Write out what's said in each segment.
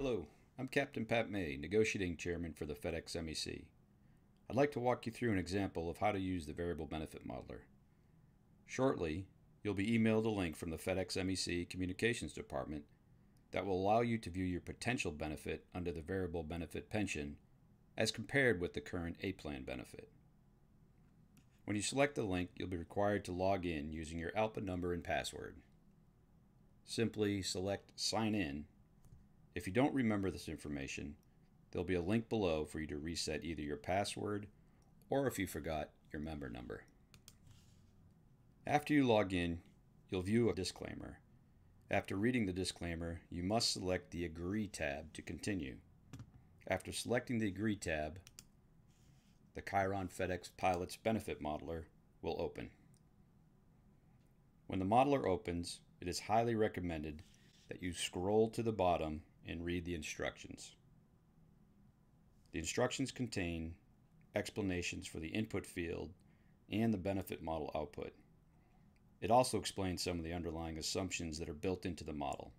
Hello, I'm Captain Pat May, Negotiating Chairman for the FedEx MEC. I'd like to walk you through an example of how to use the Variable Benefit Modeler. Shortly, you'll be emailed a link from the FedEx MEC Communications Department that will allow you to view your potential benefit under the Variable Benefit Pension as compared with the current A-Plan benefit. When you select the link, you'll be required to log in using your ALPA number and password. Simply select Sign In. If you don't remember this information, there'll be a link below for you to reset either your password or if you forgot your member number. After you log in, you'll view a disclaimer. After reading the disclaimer, you must select the Agree tab to continue. After selecting the Agree tab, the Chiron FedEx Pilots Benefit Modeler will open. When the modeler opens, it is highly recommended that you scroll to the bottom and read the instructions. The instructions contain explanations for the input field and the benefit model output. It also explains some of the underlying assumptions that are built into the model.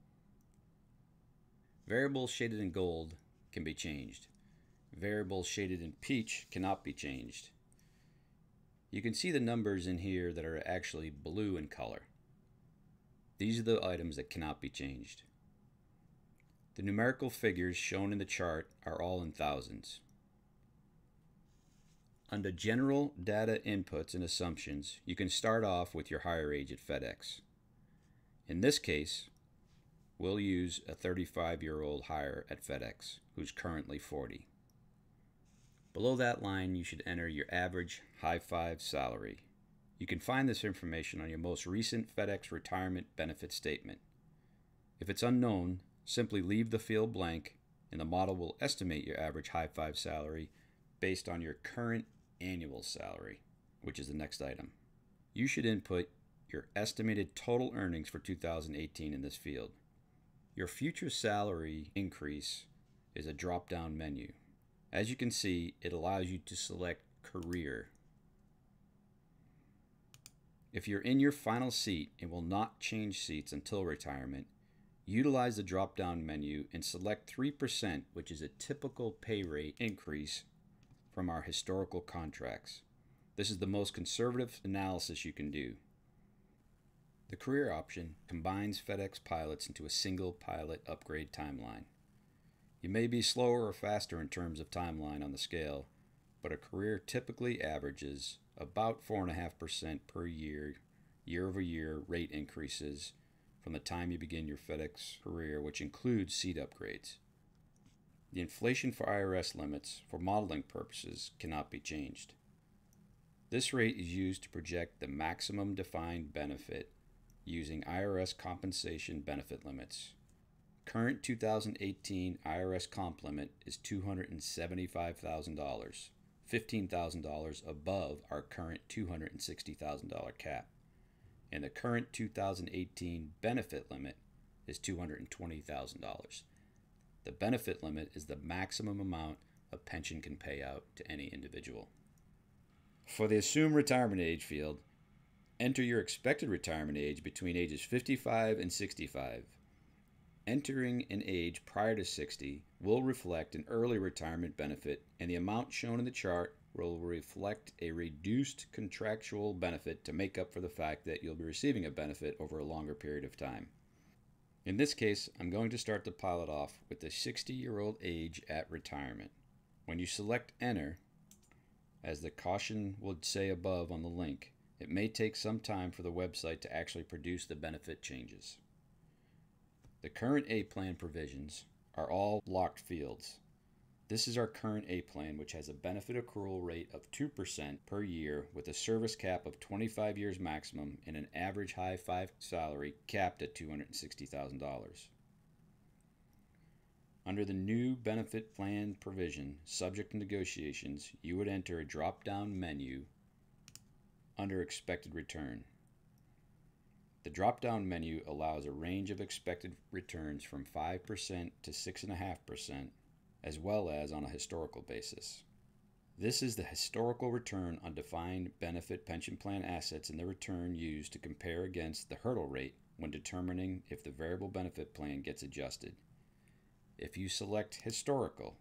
Variables shaded in gold can be changed. Variables shaded in peach cannot be changed. You can see the numbers in here that are actually blue in color. These are the items that cannot be changed. The numerical figures shown in the chart are all in thousands. Under General Data Inputs and Assumptions, you can start off with your hire age at FedEx. In this case, we'll use a 35-year-old hire at FedEx who's currently 40. Below that line, you should enter your average high-five salary. You can find this information on your most recent FedEx retirement benefit statement. If it's unknown, simply leave the field blank and the model will estimate your average high-five salary based on your current annual salary, which is the next item. You should input your estimated total earnings for 2018 in this field. Your future salary increase is a drop-down menu. As you can see, it allows you to select Career. If you're in your final seat and will not change seats until retirement, utilize the drop-down menu and select 3%, which is a typical pay rate increase from our historical contracts. This is the most conservative analysis you can do. The Career option combines FedEx pilots into a single pilot upgrade timeline. You may be slower or faster in terms of timeline on the scale, but a career typically averages about 4.5% per year, year-over-year rate increases from the time you begin your FedEx career, which includes seat upgrades. The inflation for IRS limits for modeling purposes cannot be changed. This rate is used to project the maximum defined benefit using IRS compensation benefit limits. Current 2018 IRS comp limit is $275,000, $15,000 above our current $260,000 cap, and the current 2018 benefit limit is $220,000. The benefit limit is the maximum amount a pension can pay out to any individual. For the assumed retirement age field, enter your expected retirement age between ages 55 and 65. Entering an age prior to 60 will reflect an early retirement benefit, and the amount shown in the chart will reflect a reduced contractual benefit to make up for the fact that you'll be receiving a benefit over a longer period of time. In this case, I'm going to start the pilot off with the 60-year-old age at retirement. When you select Enter, as the caution would say above on the link, it may take some time for the website to actually produce the benefit changes. The current A-Plan provisions are all locked fields. This is our current A-Plan, which has a benefit accrual rate of 2% per year with a service cap of 25 years maximum and an average high-five salary capped at $260,000. Under the new benefit plan provision, subject to negotiations, you would enter a drop-down menu under expected return. The drop-down menu allows a range of expected returns from 5% to 6.5%, as well as on a historical basis. This is the historical return on defined benefit pension plan assets and the return used to compare against the hurdle rate when determining if the variable benefit plan gets adjusted. If you select historical,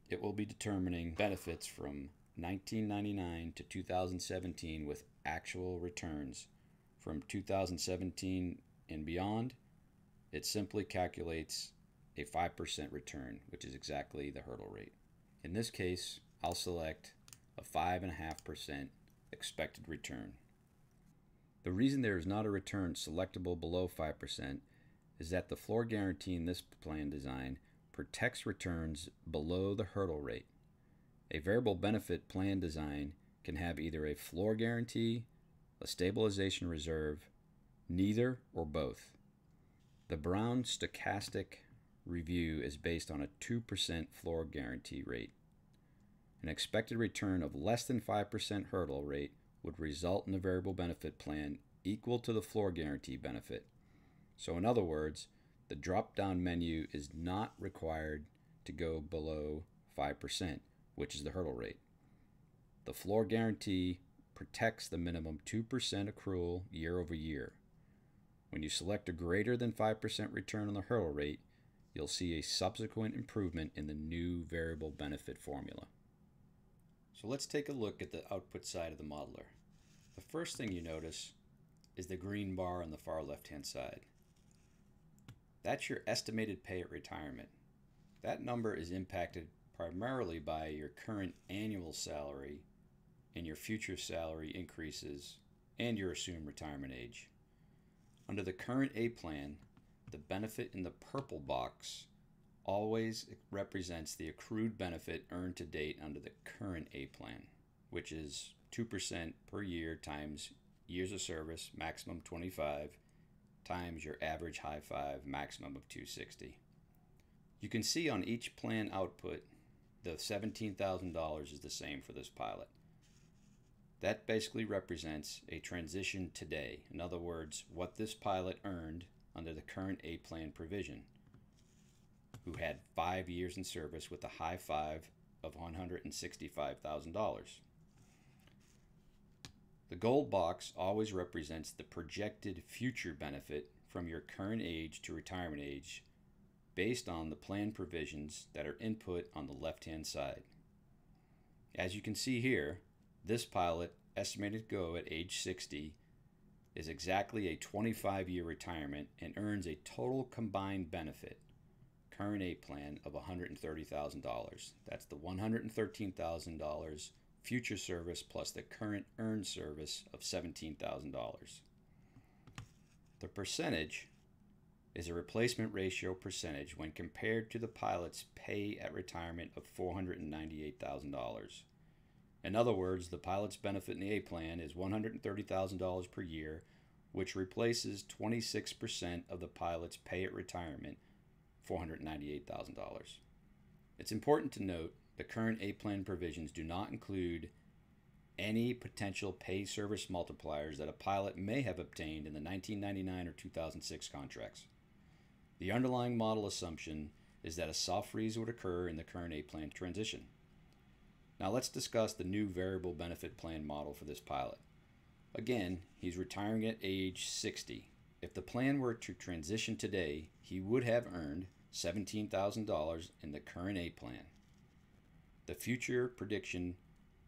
it will be determining benefits from 1999 to 2017 with actual returns. From 2017 and beyond, it simply calculates a 5% return, which is exactly the hurdle rate. In this case, I'll select a 5.5% expected return. The reason there is not a return selectable below 5% is that the floor guarantee in this plan design protects returns below the hurdle rate. A variable benefit plan design can have either a floor guarantee, a stabilization reserve, neither, or both. The Brown stochastic review is based on a 2% floor guarantee rate. An expected return of less than 5% hurdle rate would result in a variable benefit plan equal to the floor guarantee benefit. So in other words, the drop-down menu is not required to go below 5%, which is the hurdle rate. The floor guarantee protects the minimum 2% accrual year over year. When you select a greater than 5% return on the hurdle rate, you'll see a subsequent improvement in the new variable benefit formula. So let's take a look at the output side of the modeler. The first thing you notice is the green bar on the far left-hand side. That's your estimated pay at retirement. That number is impacted primarily by your current annual salary and your future salary increases and your assumed retirement age. Under the current A plan, the benefit in the purple box always represents the accrued benefit earned to date under the current A plan, which is 2% per year times years of service, maximum 25, times your average high five, maximum of 260. You can see on each plan output, the $17,000 is the same for this pilot. That basically represents a transition today. In other words, what this pilot earned under the current A plan provision, who had 5 years in service with a high five of $165,000. The gold box always represents the projected future benefit from your current age to retirement age based on the plan provisions that are input on the left-hand side. As you can see here, this pilot, estimated to go at age 60, is exactly a 25-year retirement and earns a total combined benefit, current A plan, of $130,000. That's the $113,000 future service plus the current earned service of $17,000. The percentage is a replacement ratio percentage when compared to the pilot's pay at retirement of $498,000. In other words, the pilot's benefit in the A plan is $130,000 per year, which replaces 26% of the pilot's pay at retirement, $498,000. It's important to note the current A plan provisions do not include any potential pay service multipliers that a pilot may have obtained in the 1999 or 2006 contracts. The underlying model assumption is that a soft freeze would occur in the current A plan transition. Now let's discuss the new variable benefit plan model for this pilot. Again, he's retiring at age 60. If the plan were to transition today, he would have earned $17,000 in the current A plan. The future prediction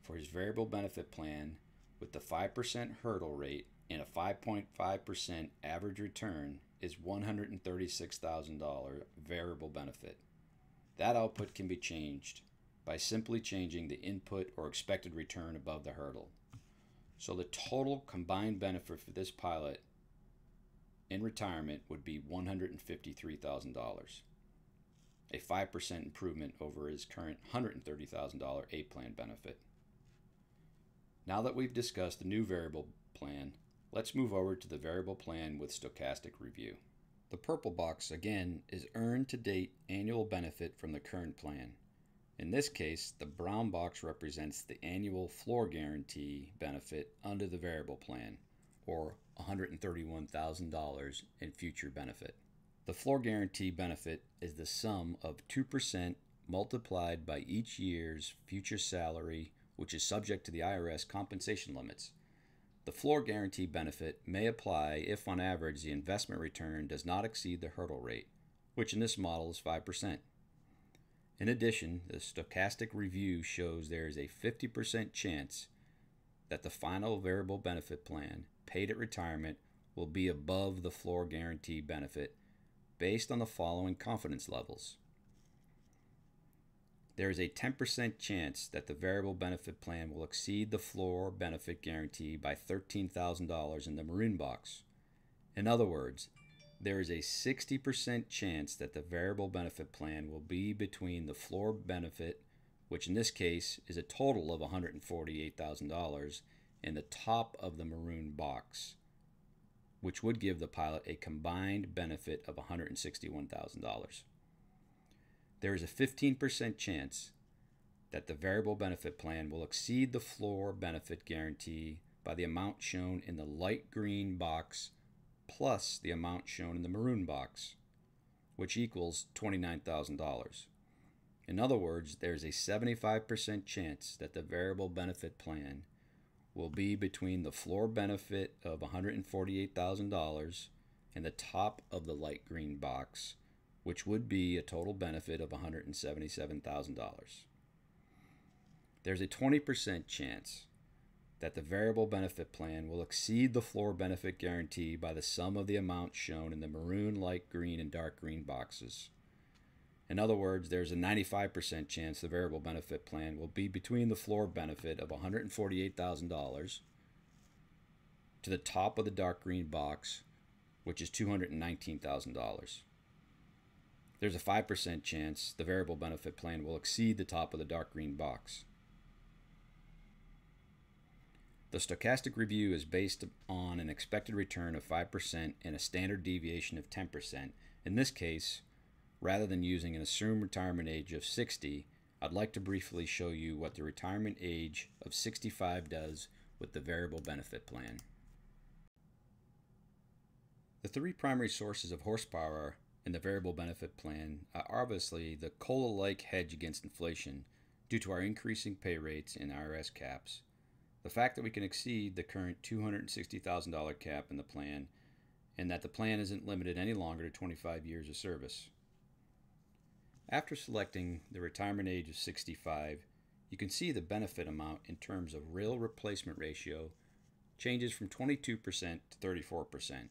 for his variable benefit plan with the 5% hurdle rate and a 5.5% average return is $136,000 variable benefit. That output can be changed by simply changing the input or expected return above the hurdle. So the total combined benefit for this pilot in retirement would be $153,000, a 5% improvement over his current $130,000 A plan benefit. Now that we've discussed the new variable plan, let's move over to the variable plan with stochastic review. The purple box, again, is earned to date annual benefit from the current plan. In this case, the brown box represents the annual floor guarantee benefit under the variable plan, or $131,000 in future benefit. The floor guarantee benefit is the sum of 2% multiplied by each year's future salary, which is subject to the IRS compensation limits. The floor guarantee benefit may apply if, on average, the investment return does not exceed the hurdle rate, which in this model is 5%. In addition, the stochastic review shows there is a 50% chance that the final variable benefit plan paid at retirement will be above the floor guarantee benefit based on the following confidence levels. There is a 10% chance that the variable benefit plan will exceed the floor benefit guarantee by $13,000 in the maroon box. In other words, there is a 60% chance that the variable benefit plan will be between the floor benefit, which in this case is a total of $148,000, and the top of the maroon box, which would give the pilot a combined benefit of $161,000. There is a 15% chance that the variable benefit plan will exceed the floor benefit guarantee by the amount shown in the light green box plus the amount shown in the maroon box, which equals $29,000. In other words, there is a 75% chance that the variable benefit plan will be between the floor benefit of $148,000 and the top of the light green box, which would be a total benefit of $177,000. There's a 20% chance that the variable benefit plan will exceed the floor benefit guarantee by the sum of the amounts shown in the maroon, light green, and dark green boxes. In other words, there's a 95% chance the variable benefit plan will be between the floor benefit of $148,000 to the top of the dark green box, which is $219,000. There's a 5% chance the variable benefit plan will exceed the top of the dark green box. The stochastic review is based on an expected return of 5% and a standard deviation of 10%. In this case, rather than using an assumed retirement age of 60, I'd like to briefly show you what the retirement age of 65 does with the variable benefit plan. The three primary sources of horsepower in the variable benefit plan are obviously the COLA-like hedge against inflation due to our increasing pay rates and IRS caps, the fact that we can exceed the current $260,000 cap in the plan, and that the plan isn't limited any longer to 25 years of service. After selecting the retirement age of 65, you can see the benefit amount in terms of real replacement ratio changes from 22% to 34%.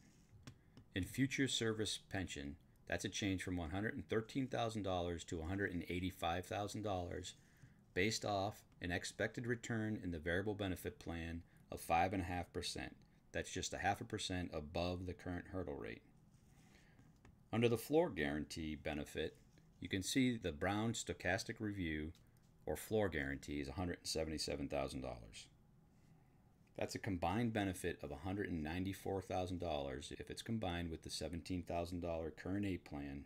In future service pension, that's a change from $113,000 to $185,000 based off an expected return in the variable benefit plan of 5.5%. That's just 0.5% above the current hurdle rate. Under the floor guarantee benefit, you can see the Brown stochastic review or floor guarantee is $177,000. That's a combined benefit of $194,000 if it's combined with the $17,000 current A plan.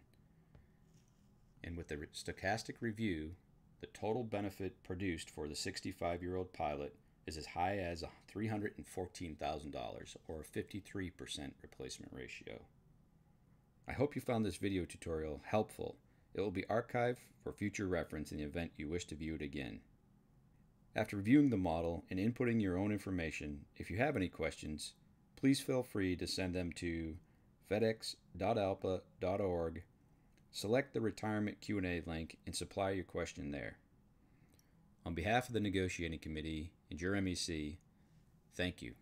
And with the stochastic review, the total benefit produced for the 65-year-old pilot is as high as $314,000 or a 53% replacement ratio. I hope you found this video tutorial helpful. It will be archived for future reference in the event you wish to view it again. After reviewing the model and inputting your own information, if you have any questions, please feel free to send them to fedex.alpa.org. Select the Retirement Q&A link and supply your question there. On behalf of the Negotiating Committee and your MEC, thank you.